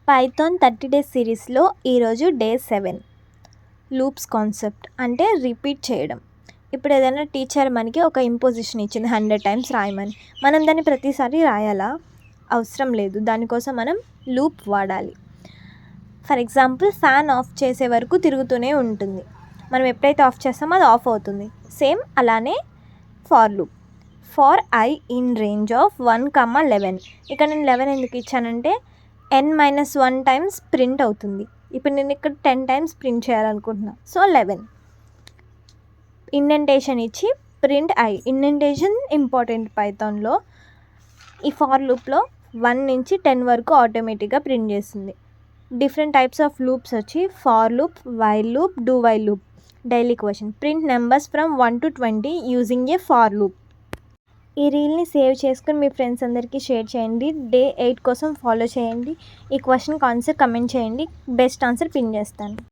Python 30 days సిరీస్లో ఈరోజు day 7 loops concept అంటే రిపీట్ చేయడం. ఇప్పుడు ఏదైనా టీచర్ మనకి ఒక ఇంపోజిషన్ ఇచ్చింది 100 టైమ్స్ రాయమని, మనం దాన్ని ప్రతిసారి రాయాలా? అవసరం లేదు. దానికోసం మనం లూప్ వాడాలి. ఫర్ ఎగ్జాంపుల్, ఫ్యాన్ ఆఫ్ చేసే వరకు తిరుగుతూనే ఉంటుంది. మనం ఎప్పుడైతే ఆఫ్ చేస్తామో అది ఆఫ్ అవుతుంది. సేమ్ అలానే for loop. For i in range of 1,11. ఇక్కడ నేను 11 ఎందుకు ఇచ్చానంటే n-1 టైమ్స్ ప్రింట్ అవుతుంది. ఇప్పుడు నేను ఇక్కడ 10 టైమ్స్ ప్రింట్ చేయాలనుకుంటున్నా. సో 11. ఇండెంటేషన్ ఇచ్చి ప్రింట్ ఐ. ఇండెంటేషన్ ఇంపార్టెంట్ పైథాన్లో. ఈ ఫార్ లూప్లో 1 నుంచి 10 వరకు ఆటోమేటిక్గా ప్రింట్ చేస్తుంది. డిఫరెంట్ టైప్స్ ఆఫ్ లూప్స్ వచ్చి for loop, while loop, do while loop. Daily question: print numbers from 1 to 20 using a for loop. ఈ రీల్ని సేవ్ చేసుకుని మీ ఫ్రెండ్స్ అందరికీ షేర్ చేయండి. డే 8 కోసం ఫాలో చేయండి. ఈ క్వశ్చన్కి ఆన్సర్ కమెంట్ చేయండి. బెస్ట్ ఆన్సర్ పిన్ చేస్తాను.